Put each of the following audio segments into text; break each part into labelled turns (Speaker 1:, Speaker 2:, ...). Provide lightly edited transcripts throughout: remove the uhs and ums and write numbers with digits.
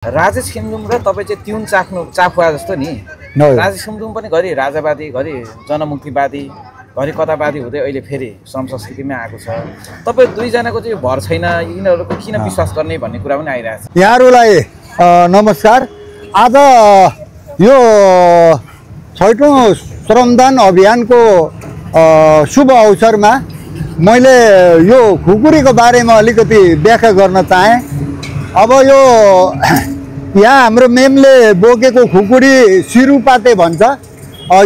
Speaker 1: राजेश खिमजुङ र तपाईँ चाहिँ ट्युन चाफुवा जस्तो नि। राजेश खिमजुङ पनि घरि राजावादी, घरि जनमुक्तिवादी, घरि कतावादी हुँदै अहिले फेरि श्रम संस्कृतिमै आएको छ। तपाईँ दुईजनाको चाहिँ भर छैन, यिनीहरूको किन विश्वास गर्ने भन्ने कुरा पनि आइरहेछ।
Speaker 2: यहाँहरूलाई नमस्कार। आज यो 6औं श्रमदान अभियानको शुभ अवसरमा मैले यो खुकुरीको बारेमा अलिकति व्याख्या गर्न चाहेँ। अब यो यहाँ हाम्रो मेमले बोकेको खुकुरी सिरुपाते भन्छ।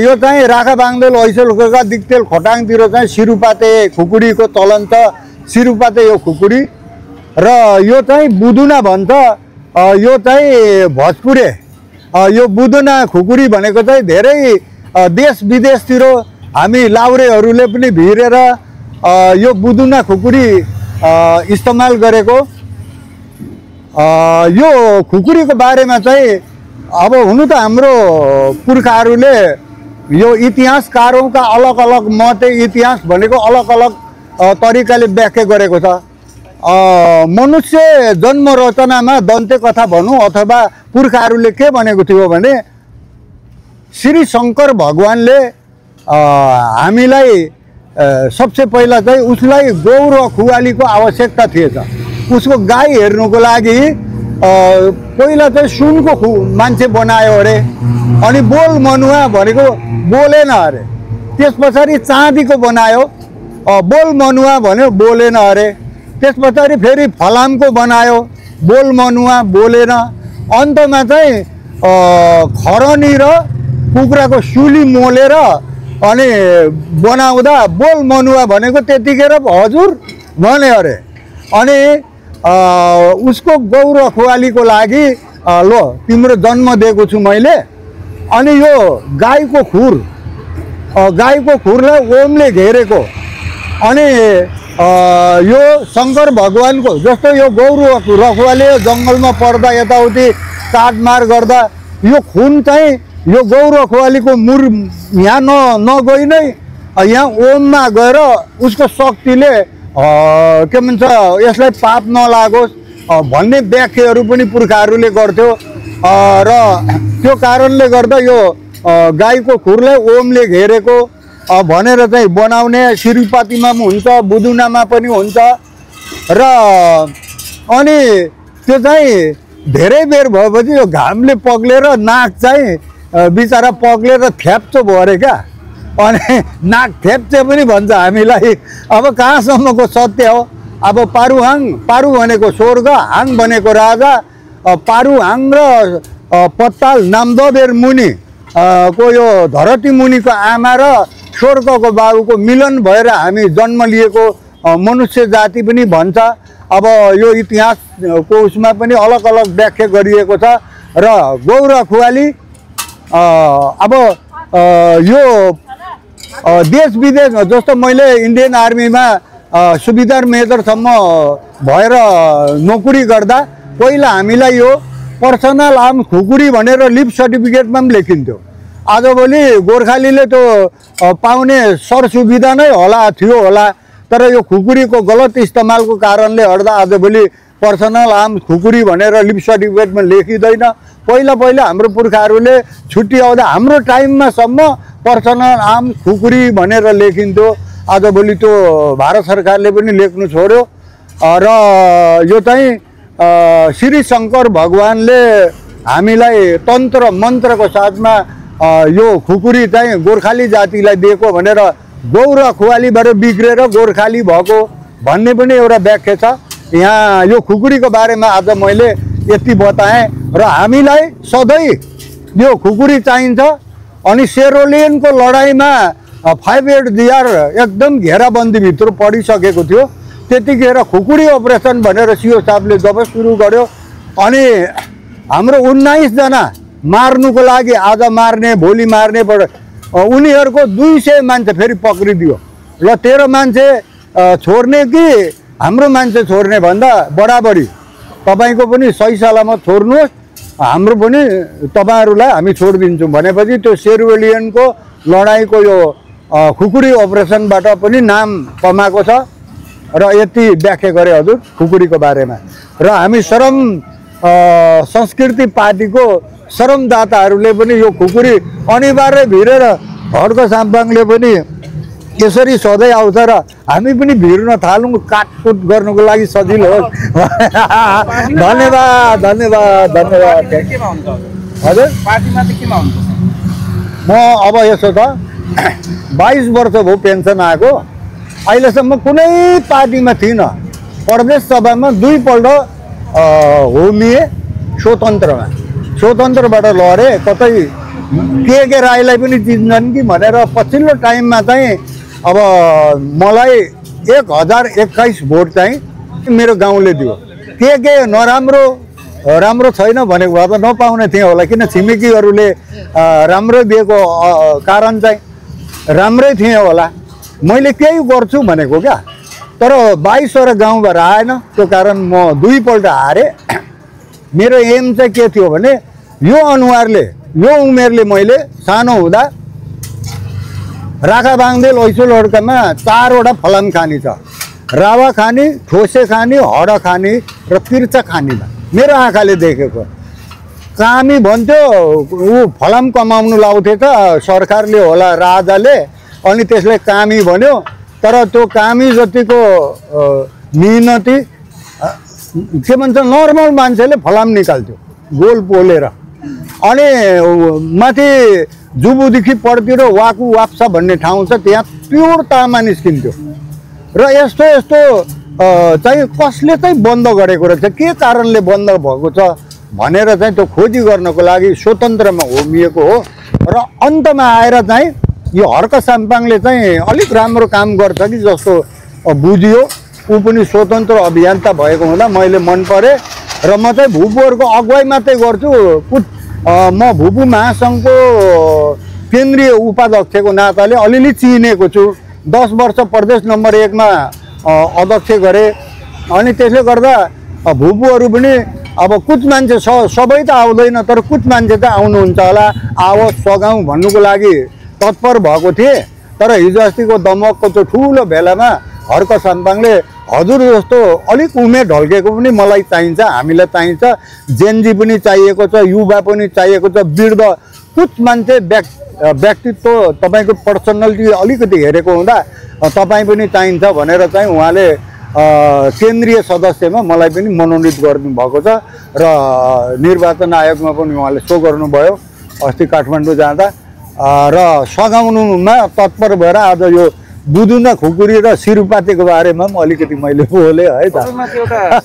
Speaker 2: यो चाहिँ राखा बाङदेल ऐसलखोका दिक्तेल खोटाङतिर चाहिँ सिरुपाते खुकुरीको चलन छ। सिरुपाते यो खुकुरी र यो चाहिँ बुदुना भन्छ। यो चाहिँ भोजपुरे। यो बुदुना खुकुरी भनेको चाहिँ धेरै देश विदेशतिर हामी लाउरेहरूले पनि भिरेर यो बुदुना खुकुरी इस्तेमाल गरेको। यो खुकुरीको बारेमा चाहिँ अब हुनु त हाम्रो पुर्खाहरूले यो इतिहासकारौँका अलग अलग मते इतिहास भनेको अलग अलग तरिकाले व्याख्या गरेको छ। मनुष्य जन्म रचनामा दन्ते कथा भनौँ अथवा पुर्खाहरूले के भनेको थियो भने श्री शङ्कर भगवानले हामीलाई सबसे पहिला चाहिँ उसलाई गौ र खुवालीको आवश्यकता थिएछ। उसको गाई हेर्नुको लागि पहिला चाहिँ सुनको मान्छे बनायो अरे, अनि बोल मनुवा भनेको बोलेन अरे। त्यस पछाडि चाँदीको बनायो, बोल मनुवा भन्यो बोलेन अरे। त्यस पछाडि फेरि फलामको बनायो, बोल मनुवा बोलेन। अन्तमा चाहिँ खरनी र कुखुराको सुली मोलेर अनि बनाउँदा बोल मनुवा भनेको त्यतिखेर हजुर भने अरे। अनि उसको गौ र खुवालीको लागि लो तिम्रो जन्म दिएको छु मैले। अनि यो गाईको खुरलाई ओमले घेरेको। अनि यो शङ्कर भगवानको जस्तो यो गौ र खुवाली जङ्गलमा पर्दा यताउति काटमार गर्दा यो खुन चाहिँ यो गौ र खुवालीको मुर यहाँ नगई नै यहाँ ओममा गएर उसको शक्तिले के भन्छ यसलाई पाप नलागोस् भन्ने व्याख्याहरू पनि पुर्खाहरूले गर्थ्यो। र त्यो कारणले गर्दा यो गाईको खुरलाई ओमले घेरेको भनेर चाहिँ बनाउने। सिरुपातीमा पनि हुन्छ, बुदुनामा पनि हुन्छ। र अनि त्यो चाहिँ धेरै बेर भएपछि यो घामले पग्लेर नाक चाहिँ बिचरा पग्लेर थ्याप्चो भयो अरे क्या। अनि नाक थ्याप्चे पनि भन्छ हामीलाई। अब कहाँसम्मको सत्य हो? अब पारु भनेको स्वर्ग, हाङ भनेको राजा। पारुहाङ र पत्ताल नामदबेर मुनि को यो धरती मुनिको आमा र स्वर्गको बाबुको मिलन भएर हामी जन्म लिएको मनुष्य जाति पनि भन्छ। अब यो इतिहासको उसमा पनि अलग अलग व्याख्या गरिएको छ। र गौ र खुवाली अब यो देश विदेश जस्तो मैले इन्डियन आर्मीमा सुबेदार मेजरसम्म भएर नोकरी गर्दा पहिला हामीलाई यो पर्सनल आर्म्स खुकुरी भनेर लिभ सर्टिफिकेटमा पनि लेखिन्थ्यो। आजभोलि गोर्खालीले त्यो पाउने सरसुविधा नै थियो होला। तर यो खुकुरीको गलत इस्तेमालको कारणले गर्दा आजभोलि पर्सनल आर्म्स खुकुरी भनेर लिभ सर्टिफिकेटमा लेखिँदैन। पहिला हाम्रो पुर्खाहरूले छुट्टी आउँदा हाम्रो टाइममा सम्म पर्सनल आर्म्स खुकुरी भनेर लेखिन्थ्यो। आजभोलि त्यो भारत सरकारले पनि लेख्नु छोड्यो। र यो चाहिँ श्री शङ्कर भगवानले हामीलाई तन्त्र मन्त्रको साथमा यो खुकुरी चाहिँ गोर्खाली जातिलाई दिएको भनेर गौ र खुवालीबाट बिग्रेर गोर्खाली भएको भन्ने पनि एउटा व्याख्या छ। यहाँ यो खुकुरीको बारेमा आज मैले यति बताएँ। र हामीलाई सधैँ यो खुकुरी चाहिन्छ। अनि सेरोलियनको लडाइँमा 5/8 एकदम घेराबन्दीभित्र पडिसकेको थियो। त्यतिखेर खुकुरी अपरेसन भनेर सिओ साहबले जब सुरु गर्यो अनि हाम्रो 19 जना मार्नुको लागि आज मार्ने भोलि मार्ने उनीहरूको 200 मान्छे फेरि पक्रिदियो। ल 13 मान्छे छोड्ने कि हाम्रो मान्छे छोड्ने भन्दा बराबरी तपाईँको पनि सही सलामत छोड्नुहोस्, हाम्रो पनि तपाईँहरूलाई हामी छोडिदिन्छौँ भनेपछि त्यो सेरोलियनको लडाइँको यो खुकुरी अपरेसनबाट पनि नाम कमाएको छ। र यति व्याख्या गरे हजुर खुकुरीको बारेमा। र हामी श्रम संस्कृति पार्टीको श्रमदाताहरूले पनि यो खुकुरी अनिवार्य भिरेर हड्क साम्पाङले पनि यसरी सधैँ आउँछ र हामी पनि भिर्न थालौँ काटकुट गर्नुको लागि सजिलो होस्। धन्यवाद धन्यवाद धन्यवाद। हजुर
Speaker 1: पार्टीमा चाहिँ केमा हुनुहुन्छ?
Speaker 2: म अब यसो त 22 वर्ष भयो पेन्सन आएको। अहिलेसम्म कुनै पार्टीमा थिइनँ। प्रदेश सभामा 2 पल्ट होमिए स्वतन्त्रमा, स्वतन्त्रबाट लडे। कतै के राईलाई पनि चिन्छन् कि भनेर पछिल्लो टाइममा चाहिँ अब मलाई 1021 भोट चाहिँ मेरो गाउँले दियो। के नराम्रो राम्रो छैन भनेको भए त नपाउने थिएँ होला, किन छिमेकीहरूले राम्रो दिएको कारण चाहिँ राम्रै थिएँ होला। मैले केही गर्छु भनेको क्या, तर 22वटा गाउँबाट आएन। त्यो कारण म 2 पल्ट हारेँ। मेरो एम चाहिँ के थियो भने यो अनुहारले, यो उमेरले मैले सानो हुँदा राखा बाङदेल ऐसोलहड्कामा 4वटा फलाम खानी छ। रावा खानी, ठोसे खानी, हड खानी र तिर्चा खानीमा मेरो आँखाले देखेको। कामी भन्थ्यो, ऊ फलाम कमाउनु लाउँथे त सरकारले होला, राजाले, अनि त्यसले कामी भन्यो। तर त्यो कामी जतिको मिहिनेती के भन्छ नर्मल मान्छेले फलाम निकाल्थ्यो गोल पोलेर। अनि माथि जुबुदेखि पढ्तिर वाकु वाप्सा भन्ने ठाउँ छ, त्यहाँ प्योर तामा निस्किन्थ्यो। र यस्तो यस्तो चाहिँ कसले चाहिँ बन्द गरेको रहेछ, के कारणले बन्द भएको छ भनेर चाहिँ त्यो खोजी गर्नको लागि स्वतन्त्रमा होमिएको हो। र अन्तमा आएर चाहिँ यो हर्क साम्पाङले चाहिँ अलिक राम्रो काम गर्छ कि जस्तो बुझियो। ऊ पनि स्वतन्त्र अभियन्ता भएको हुँदा मैले मन परे र म चाहिँ भुपुहरूको अगुवाई मात्रै गर्छु। म भुपु महासङ्घको केन्द्रीय उपाध्यक्षको नाताले अलिअलि चिनेको छु। 10 वर्ष प्रदेश नम्बर 1 मा अध्यक्ष गरेँ। अनि त्यसले गर्दा भुपुहरू पनि अब कुछ मान्छे सबै त आउँदैन, तर कुछ मान्छे त आउनुहुन्छ होला, आओस् सघाउँ भन्नुको लागि तत्पर भएको थिएँ। तर हिजो अस्तिको दमकको त्यो ठुलो भेलामा हर्क साम्पाङले हजुर जस्तो अलिक उमेर ढल्केको पनि मलाई चाहिन्छ, हामीलाई चाहिन्छ, जेनजी पनि चाहिएको छ, युवा पनि चाहिएको छ, वृद्ध कुछ मान्छे व्यक्तित्व तपाईँको पर्सनालिटी अलिकति हेरेको हुँदा तपाईँ पनि चाहिन्छ भनेर चाहिँ उहाँले केन्द्रीय सदस्यमा मलाई पनि मनोनित गर्नुभएको छ। र निर्वाचन आयोगमा पनि उहाँले सो गर्नुभयो अस्ति काठमाडौँ जाँदा। र सघाउनुमा तत्पर भएर आज यो बुदुना खुकुरी र सिरुपातीको बारेमा पनि अलिकति मैले बोलेँ है त।
Speaker 1: एउटा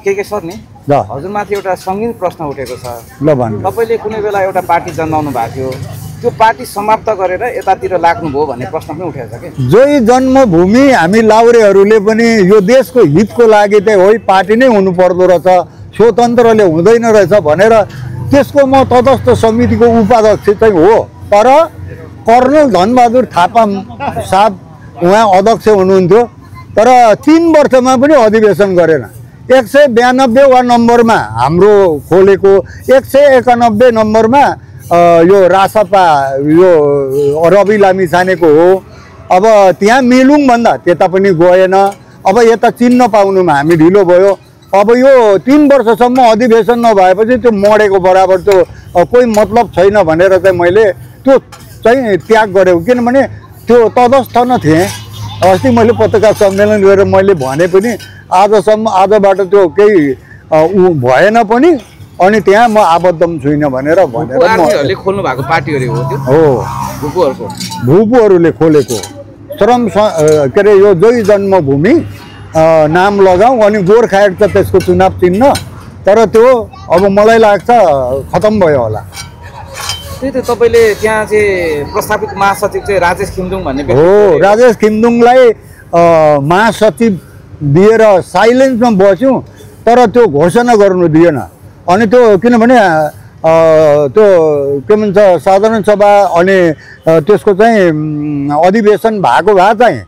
Speaker 1: के सर नि हजुरमाथि एउटा सङ्गीन प्रश्न उठेको छ।
Speaker 2: ल भन्नु।
Speaker 1: तपाईँले कुनै बेला एउटा पार्टी जन्माउनु भएको थियो, त्यो पार्टी समाप्त गरेर यतातिर लाग्नुभयो भन्ने प्रश्न पनि उठेको छ कि? जोही
Speaker 2: जन्मभूमि हामी लाउरेहरूले पनि यो देशको हितको लागि चाहिँ हो पार्टी नै हुनु पर्दो रहेछ, स्वतन्त्रले हुँदैन रहेछ भनेर त्यसको म तटस्थ समितिको उपाध्यक्ष चाहिँ हो। तर कर्नल धनबहादुर थापा साहब उहाँ अध्यक्ष हुनुहुन्थ्यो, तर 3 वर्षमा पनि अधिवेशन गरेन। 192 नम्बरमा हाम्रो खोलेको, 191 नम्बरमा यो रासपा यो रवि लामिछानेको हो। अब त्यहाँ मिलुङ भन्दा त्यता पनि गएन। अब यता चिन्न पाउनुमा हामी ढिलो भयो। अब यो 3 वर्षसम्म अधिवेशन नभएपछि त्यो मरेको बराबर, त्यो कोही मतलब छैन भनेर चाहिँ मैले त्यो चाहिँ त्याग गरेको। किनभने त्यो तटस्थ न थिएँ। अस्ति मैले पत्रकार सम्मेलन गरेर मैले भने पनि आजबाट त्यो केही भएन पनि, अनि त्यहाँ म आबद्ध छुइनँ भनेर
Speaker 1: खोल्नु भएको पार्टीहरू हो
Speaker 2: भुपुहरूले खोलेको श्रम के अरे यो जोई जन्मभूमि नाम लगाऊ। अनि गोर्खाहेड त त्यसको चुनाव चिन्ह, तर त्यो अब मलाई लाग्छ खतम भयो होला।
Speaker 1: त्यही त तपाईँले त्यहाँ चाहिँ प्रस्तावित महासचिव चाहिँ राजेश खिमदुङ भन्ने
Speaker 2: हो। राजेश खिमदुङलाई महासचिव दिएर साइलेन्समा बस्यौँ, तर त्यो घोषणा गर्नु दिएन। अनि त्यो किनभने त्यो के भन्छ साधारण सभा अनि त्यसको चाहिँ अधिवेशन भएको भए चाहिँ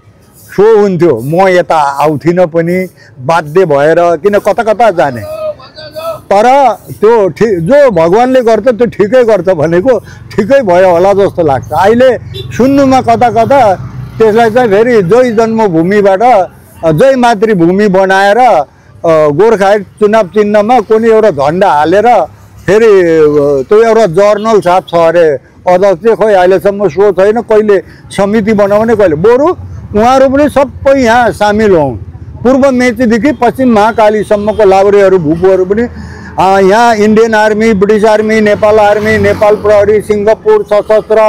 Speaker 2: सो हुन्थ्यो। म यता आउँथिनँ पनि बाध्य भएर, किन कता कता जाने। तर त्यो जो भगवान्ले गर्छ त्यो ठिकै गर्छ भनेको ठिकै भयो होला जस्तो लाग्छ। अहिले सुन्नुमा कता कता त्यसलाई चाहिँ फेरि जय जन्मभूमिबाट जय मातृभूमि बनाएर गोर्खा चुनाव चिन्हमा कुनै एउटा झन्डा हालेर फेरि त्यो एउटा जर्नल छाप छ अरे अध्यक्ष, खोइ अहिलेसम्म सो छैन, कहिले समिति बनाउने कहिले। बरु उहाँहरू पनि सबै यहाँ सामेल हौँ। पूर्व मेचीदेखि पश्चिम महाकालीसम्मको लाभ्रेहरू भूपुहरू पनि यहाँ Indian army, British army, Nepal army, Nepal प्रहरी, सिङ्गापुर सशस्त्र,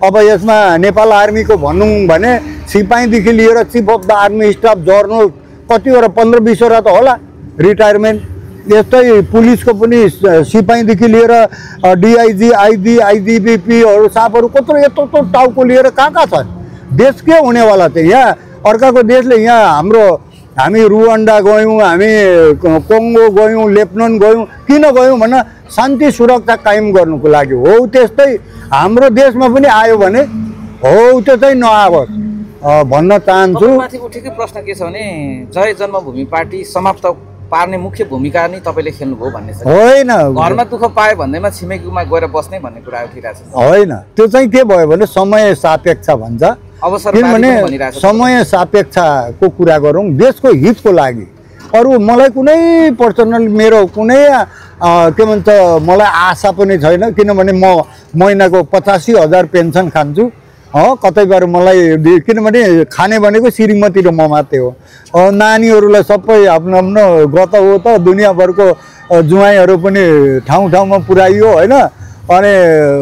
Speaker 2: अब यसमा नेपाल आर्मीको भनौँ भने सिपाहीदेखि लिएर chief of the army staff, journal कतिवटा 15-20वटा त होला रिटायरमेन्ट। यस्तै पुलिसको पनि सिपाहीदेखि लिएर डिआइजी, आइजी, आइजिपिपीहरू, सापहरू कत्रो यत्रो टाउको लिएर कहाँ छन्। देश के हुनेवाला थियो यहाँ? अर्काको देशले यहाँ हामी रुवान्डा गयौँ, हामी कङ्गो गयौँ, लेबनान गयौँ, किन गयौँ भन्न शान्ति सुरक्षा कायम गर्नुको लागि हो। त्यस्तै हाम्रो देशमा पनि आयो भने हो त्यो चाहिँ नआओस् भन्न चाहन्छु।
Speaker 1: माथि उठेकै प्रश्न के छ भने जय जन्मभूमि पार्टी समाप्त पार्ने मुख्य भूमिका नै तपाईँले खेल्नुभयो भन्ने छ।
Speaker 2: होइन,
Speaker 1: घरमा दुःख पायो भन्दैमा छिमेकीमा गएर बस्ने भन्ने कुरा उठिरहेको छ।
Speaker 2: होइन, त्यो चाहिँ के भयो भने समय सापेक्ष भन्छ। किनभने समय सापेक्षको कुरा गरौँ देशको हितको लागि। अरू मलाई कुनै पर्सनल मेरो कुनै के भन्छ मलाई आशा पनि छैन। किनभने म महिनाको 85,000 पेन्सन खान्छु। कतैबाट मलाई किनभने खाने भनेको श्रीमती र म मात्रै हो। नानीहरूलाई सबै आफ्नो आफ्नो गत हो त दुनियाँभरको जुवाइँहरू पनि ठाउँ ठाउँमा पुर्याइयो होइन। अनि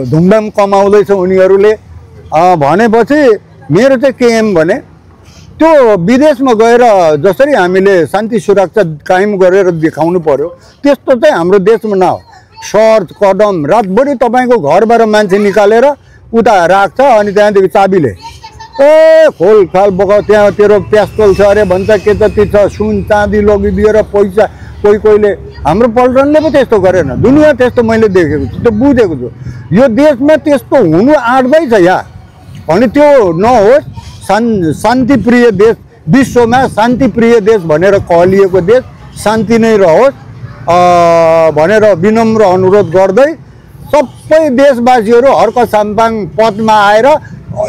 Speaker 2: धुमधाम कमाउँदैछ उनीहरूले भनेपछि मेरो चाहिँ के एम भने त्यो विदेशमा गएर जसरी हामीले शान्ति सुरक्षा कायम गरेर देखाउनु पर्यो त्यस्तो चाहिँ हाम्रो देशमा नहो। सर्च कदम रातभरि तपाईँको घरबाट मान्छे निकालेर उता राख्छ अनि त्यहाँदेखि चाबीले खोल खाल बोका त्यहाँ तेरो प्यास्टोल छ अरे भन्छ, के जति छ सुन चाँदी लगिदिएर पैसा कोहीले। हाम्रो पल्टनले पो त्यस्तो गरेन, दुनियाँ त्यस्तो मैले देखेको छु, त्यो बुझेको छु। यो देशमा त्यस्तो हुनु आँट्दैछ यहाँ। अनि त्यो नहोस्, शान्तिप्रिय देश, विश्वमा शान्तिप्रिय देश भनेर कहलिएको देश शान्ति नै रहोस् भनेर विनम्र अनुरोध गर्दै सबै देशवासीहरू हर्क साम्पाङ पदमा आएर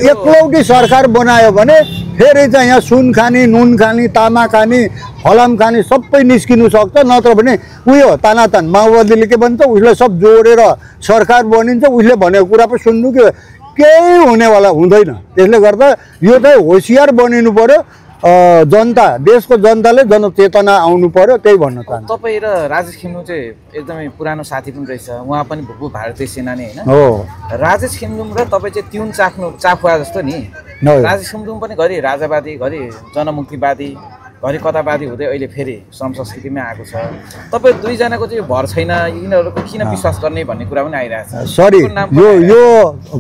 Speaker 2: एकलौटी सरकार बनायो भने फेरि चाहिँ यहाँ सुन खाने, नुन खाने, तामा खाने, फलाम खाने सबै निस्किनु सक्छ। नत्र भने उयो तानातान माओवादीले के भन्छ उसलाई सब जोडेर सरकार बनिन्छ, उसले भनेको कुरा पो सुन्नु के केही हुनेवाला हुँदैन। त्यसले गर्दा यो चाहिँ होसियार बनिनु पर्यो। जनता, देशको जनताले जनचेतना आउनु पर्यो, त्यही भन्न चाहन्छु।
Speaker 1: तपाईँ र राजेश खिम्नु चाहिँ एकदमै पुरानो साथी पनि रहेछ, उहाँ पनि भूपू भारतीय सेनानी होइन
Speaker 2: हो।
Speaker 1: राजेश खिम्जुङ र तपाईँ चाहिँ तिउन चाखुवा जस्तो नि। राजेश खिम्जुङ पनि घरि राजावादी, घरि जनमुक्तिवादी, घरि कतावादी हुँदै अहिले फेरि श्रम संस्कृतिमै आएको छ। तपाईँ दुईजनाको चाहिँ भर छैन, यिनीहरूको किन विश्वास गर्ने भन्ने कुरा पनि आइरहेको छ।
Speaker 2: सरी, यो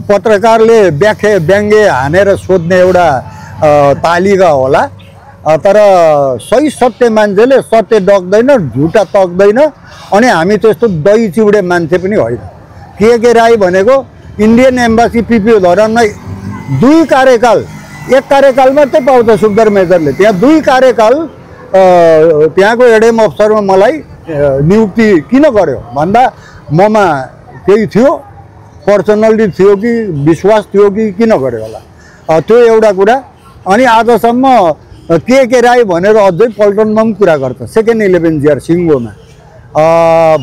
Speaker 2: पत्रकारले व्यङ्ग्य हानेर सोध्ने एउटा तालिका होला, तर सही सत्य मान्छेले सत्य डक्दैन, झुटा तक्दैन। अनि हामी त्यस्तो दही चिउडे मान्छे पनि होइन। के राई भनेको इन्डियन एम्बासी पिपिओ धरानमा 2 कार्यकाल, 1 कार्यकाल मात्रै पाउँछ सुखदर मेजरले। त्यहाँ 2 कार्यकाल त्यहाँको एडएम अफसरमा मलाई नियुक्ति किन गर्यो भन्दा ममा केही थियो, पर्सनली थियो कि विश्वास थियो कि किन गर्यो होला, त्यो एउटा कुरा। अनि आजसम्म के राई भनेर अझै पल्टनमा पनि कुरा गर्छ, सेकेन्ड 11 जिआर सिङ्गोमा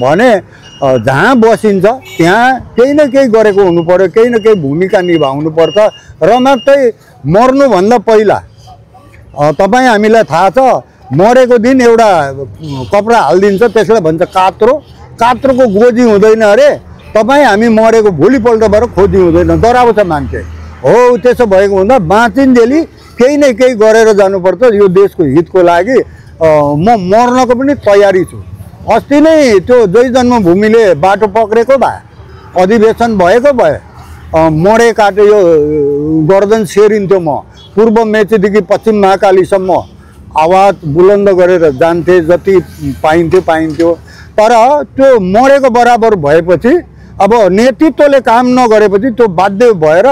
Speaker 2: भने जहाँ बसिन्छ त्यहाँ केही न केही गरेको हुनु पर्यो, केही न केही भूमिका निभाउनु पर्छ। र मात्रै मर्नुभन्दा पहिला तपाईँ हामीलाई थाहा छ मरेको दिन एउटा कपडा हालिदिन्छ, त्यसलाई भन्छ कात्रो। कात्रोको गोजी हुँदैन अरे, तपाईँ हामी मरेको भोलिपल्टबाट खोजी हुँदैन, डराउँछ मान्छे हो। त्यसो भएको हुँदा बाँचिन्जेली केही न केही गरेर जानुपर्छ यो देशको हितको लागि। म मर्नको पनि तयारी छु। अस्ति नै त्यो जय जन्मभूमिले बाटो पक्रेको भए, अधिवेशन भएको भए, मरे काटे यो गर्दन सेरिन्थ्यो। म पूर्व मेचीदेखि पश्चिम महाकालीसम्म आवाज बुलन्द गरेर जान्थे, जति पाइन्थ्यो। तर त्यो मरेको बराबर भएपछि अब नेतृत्वले काम नगरेपछि त्यो बाध्य भएर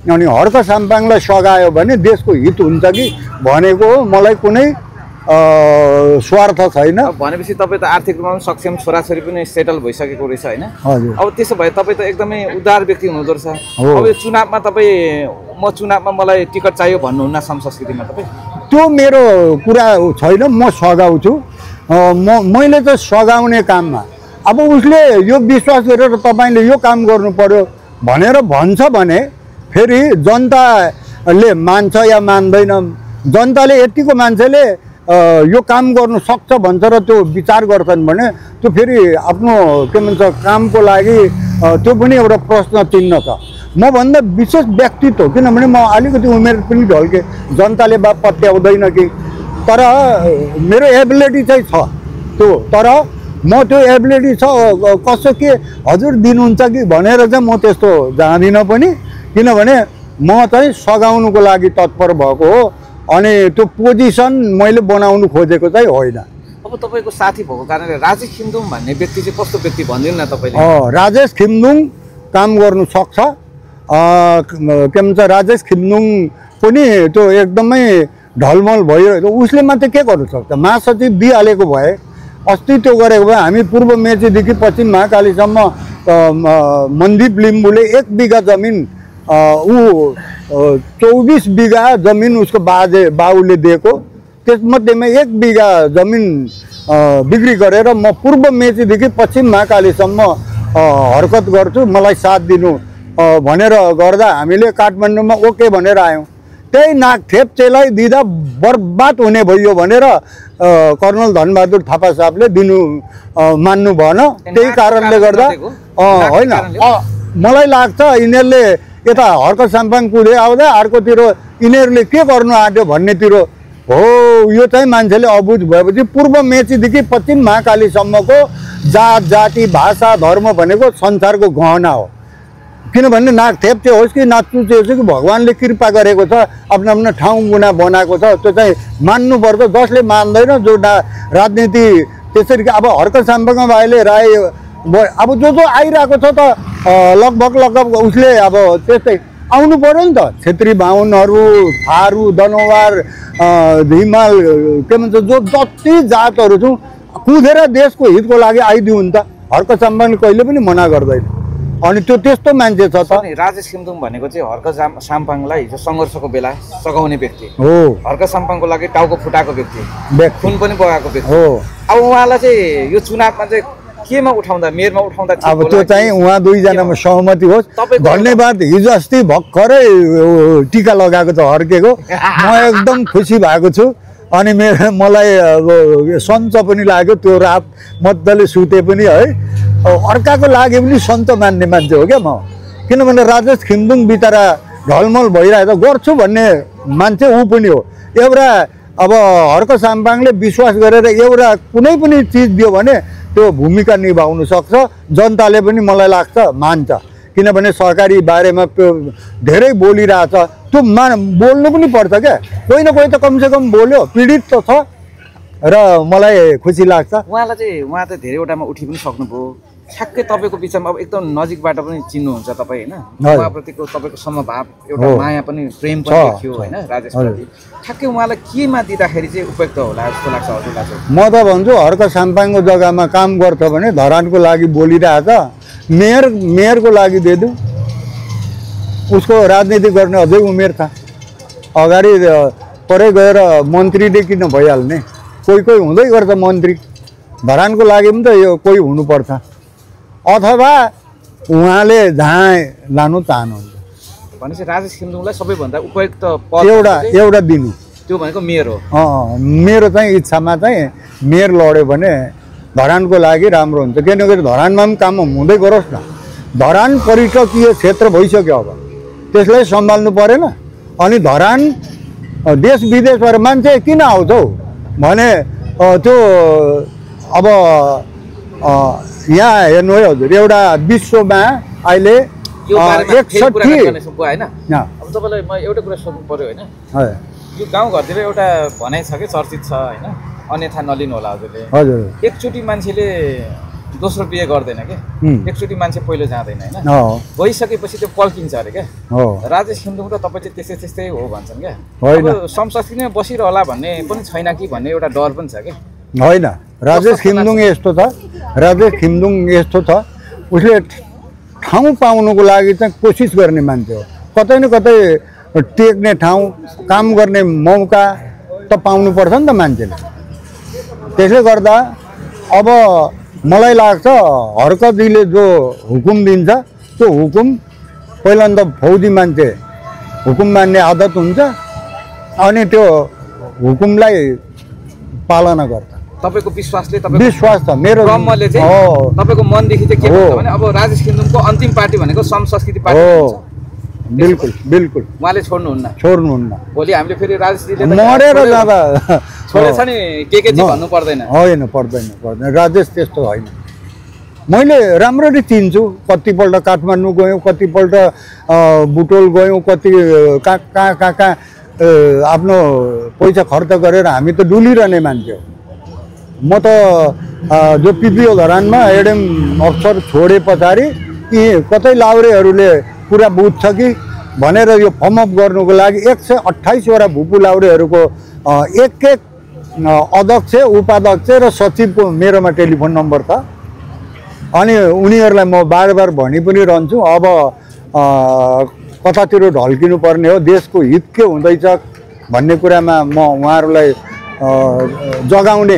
Speaker 2: अनि हर्क साम्पाङलाई सघायो भने देशको हित हुन्छ कि भनेको हो। मलाई कुनै स्वार्थ छैन।
Speaker 1: भनेपछि तपाईँ त आर्थिक रूपमा पनि सक्षम, छोराछोरी पनि सेटल भइसकेको रहेछ होइन।
Speaker 2: हजुर।
Speaker 1: अब त्यसो भए तपाईँ त एकदमै उदार व्यक्ति हुनुहुँदो रहेछ। अब यो चुनावमा तपाईँ चुनावमा मलाई टिकट चाहियो भन्नुहुन्न संस्कृतिमा तपाईँ?
Speaker 2: त्यो मेरो कुरा छैन, म सघाउँछु। मैले त सघाउने काममा अब उसले यो विश्वास गरेर तपाईँले यो काम गर्नु पर्यो भनेर भन्छ भने फेरि जनताले मान्छ या मान्दैन। जनताले यतिको मान्छेले यो काम गर्नु सक्छ भन्छ र त्यो विचार गर्छन् भने त्यो फेरि आफ्नो के भन्छ कामको लागि त्यो पनि एउटा प्रश्न चिन्ह छ। मभन्दा विशेष व्यक्तित्व, किनभने म अलिकति उमेर पनि ढल्के, जनताले बा पत्याउँदैन कि, तर मेरो एबिलिटी चाहिँ छ त्यो, तर म त्यो एबिलिटी छ कसो के हजुर दिनुहुन्छ कि भनेर चाहिँ म त्यस्तो जाँदिनँ पनि, किनभने म चाहिँ सघाउनुको लागि तत्पर भएको हो। अनि त्यो पोजिसन मैले बनाउनु खोजेको चाहिँ होइन।
Speaker 1: अब तपाईँको साथी भएको कारणले राजेश खिम्दुङ भन्ने व्यक्ति चाहिँ कस्तो व्यक्ति भनिदिनु न तपाईँले?
Speaker 2: राजेश खिम्दुङ काम गर्नु सक्छ। के भन्छ राजेश खिम्दुङ पनि त्यो एकदमै ढलमल भइरहेको, उसले मात्रै के गर्नु सक्छ? महासचिव दिइहालेको भए, अस्ति त्यो गरेको भए हामी पूर्व मेचीदेखि पश्चिम महाकालीसम्म मनदीप लिम्बूले 1 बिघा जमिन ऊ 24 बिघा जमिन उसको बाउले दिएको, त्यसमध्येमा 1 बिघा जमिन बिक्री गरेर म पूर्व मेचीदेखि पश्चिम महाकालीसम्म हरकत गर्छु, मलाई साथ दिनु भनेर गर्दा हामीले काठमाडौँमा ओके भनेर आयौँ। त्यही नाक थेप्चेलाई दिँदा बर्बाद हुने भयो भनेर कर्नल धनबहादुर थापा साहबले दिनु मान्नु भएन। त्यही कारणले गर्दा होइन, मलाई लाग्छ यिनीहरूले यता हर्क साम्पाङ कुदे आउँदा अर्कोतिर यिनीहरूले के गर्नु आँट्यो भन्नेतिर हो। यो चाहिँ मान्छेले अबुझ भएपछि पूर्व मेचीदेखि पश्चिम महाकालीसम्मको जात जाति भाषा धर्म भनेको संसारको गहना हो। किनभने नाक थेप्चे होस् कि नाचुचे होस् कि भगवान्ले कृपा गरेको छ, आफ्नो आफ्नो ठाउँ गुना बनाएको छ, त्यो चाहिँ मान्नुपर्छ। जसले मान्दैन, जो राजनीति त्यसरी अब हर्क साम्पाङ भाइले राई अब जो आइरहेको छ त लगभग उसले अब त्यस्तै आउनु पर्यो नि त। छेत्री बाहुनहरू, थारू, दनवार, हिमाल, के भन्छ जो जति जातहरू छौँ कुदेर देशको हितको लागि आइदिउँ नि त। हर्क साम्पाङले कहिले पनि मना गर्दैन। अनि त्यो त्यस्तो मान्छे छ त।
Speaker 1: राजेश खिम्दुङ भनेको चाहिँ हर्क साम्पाङलाई हिजो सङ्घर्षको बेला सघाउने व्यक्ति
Speaker 2: हो।
Speaker 1: हर्क साम्पाङको लागि टाउको फुटाएको व्यक्ति, खुन पनि बगाएको व्यक्ति
Speaker 2: हो।
Speaker 1: अब उहाँलाई चाहिँ यो चुनावमा चाहिँ केमा उठाउँदा, मेयरमा उठाउँदा
Speaker 2: अब त्यो चाहिँ उहाँ दुईजनामा सहमति होस्। धन्यवाद। हिजो अस्ति भर्खरै टिका लगाएको छ हर्केको, म एकदम खुसी भएको छु। अनि मलाई सन्च पनि लाग्यो, त्यो रात मजाले सुते पनि है। अर्काको लागि पनि सन्च मान्ने मान्छे हो क्या म, किनभने राजेश खिम्दुङ बिचरा ढलमल भइरहेको गर्छु भन्ने मान्छे ऊ पनि हो। एउटा अब हर्क साम्पाङले विश्वास गरेर एउटा कुनै पनि चिज दियो भने त्यो भूमिका निभाउन सक्छ। जनताले पनि मलाई लाग्छ मान्छ, किनभने सहकारी बारेमा धेरै बोलिरहेछ। त्यो बोल्नु पनि पर्छ क्या, कोही न कोही त कमसेकम बोल्यो, पीडित त छ र मलाई खुसी लाग्छ।
Speaker 1: उहाँ त धेरैवटामा उठि पनि सक्नुभयो। ठ्याक्कै तपाईँको बिचमा अब एकदम नजिकबाट पनि चिन्नुहुन्छ तपाईँ होइन, उहाँप्रतिको तपाईँको समभाव, एउटा माया पनि, प्रेम पनि देखियो होइन राजेशप्रति। ठ्याक्कै उहाँलाई केमा दिँदाखेरि चाहिँ उपयुक्त होला जस्तो लाग्छ हजुरलाई चाहिँ?
Speaker 2: म त भन्छु हर्क साम्पाङको जग्गामा काम गर्छ भने धरानको लागि बोलिरहेछ, मेयरको लागि दिइदिउँ। उसको राजनीति गर्ने अझै उमेर छ, अगाडि परै गएर मन्त्रीले किन भइहाल्ने, कोही हुँदै गर्छ मन्त्री। धरानको लागि पनि त यो कोही हुनुपर्छ। अथवा उहाँले जहाँ लानु चाहनुहुन्छ
Speaker 1: भनेपछि राजेश खिम्दुङलाई सबैभन्दा उपयुक्त पद
Speaker 2: एउटा दिनु,
Speaker 1: त्यो भनेको मेयर हो।
Speaker 2: मेरो चाहिँ इच्छामा चाहिँ मेयर लड्यो भने धरानको लागि राम्रो हुन्छ। किनकि धरानमा पनि काम हुँदै गरोस् न। धरान पर्यटकीय क्षेत्र भइसक्यो, अब त्यसलाई सम्हाल्नु परेन। अनि धरान देश विदेशबाट मान्छे किन आउँछ हौ भने त्यो अब यहाँ हेर्नु है हजुर, एउटा विश्वमा अहिले 61
Speaker 1: होइन। अब तपाईँलाई म एउटा कुरा सोध्नु पर्यो होइन, यो गाउँघरतिर एउटा भनाइ छ कि चर्चित छ होइन, अन्यथा नलिनु होला हजुरले।
Speaker 2: हजुर,
Speaker 1: एकचोटि मान्छेले दोस्रो बिहे गर्दैन क्या, एकचोटि मान्छे पहिलो जाँदैन होइन, गइसकेपछि त्यो पल्किन्छ अरे क्या। राजेश खिम्दुङ र तपाईँ चाहिँ त्यस्तै हो भन्छन् क्या। अब संसदमै बसिरहला भन्ने पनि छैन कि भन्ने एउटा डर पनि छ क्या।
Speaker 2: होइन, राजेश खिम्दुङ यस्तो छ, उसले ठाउँ पाउनुको लागि चाहिँ कोसिस गर्ने मान्छे हो। कतै न कतै टेक्ने ठाउँ, काम गर्ने मौका त पाउनुपर्छ नि त मान्छेले। त्यसले गर्दा अब मलाई लाग्छ हर्कजीले जो हुकुम दिन्छ त्यो हुकुम पहिला त फौजी मान्छे हुकुम मान्ने आदत हुन्छ अनि त्यो हुकुमलाई पालना गर्छ।
Speaker 1: तपाईको विश्वासले
Speaker 2: विश्वास छ मेरो
Speaker 1: ब्रह्मले चाहिँ तपाईको मनदेखि चाहिँ के भन्छ भने अब राजेश खिन्डुमको अन्तिम पार्टी भनेको सम संस्कृति पार्टी हुन्छ।
Speaker 2: बिल्कुल बिल्कुल
Speaker 1: उहाँले छोड्नुहुन्न। भोलि हामीले फेरि राजेशजीले
Speaker 2: मरेर जाँदा
Speaker 1: छोडेछ नि के जी भन्नु पर्दैन।
Speaker 2: होइन पर्दैन राजेश त्यस्तो होइन। मैले राम्ररी चिन्छु, कतिपल्ट काठमाडौँ गयौँ, कतिपल्ट बुटोल गयौँ, कति कहाँ आफ्नो पैसा खर्च गरेर हामी त डुलिरहने मान्छे हो। म त जो पिपिओ घरानमा एडएम अफसर छोडे पछाडि यी कतै लाउरेहरूले कुरा बुझ्छ कि भनेर यो फर्म अप गर्नुको लागि 128 वटा भुपु लाउरेहरूको एक अध्यक्ष, उपाध्यक्ष र सचिवको मेरोमा टेलिफोन नम्बर छ। अनि उनीहरूलाई म बार भनि पनि रहन्छु अब कतातिर ढल्किनु पर्ने हो, देशको हित के हुँदैछ भन्ने कुरामा म उहाँहरूलाई जगाउने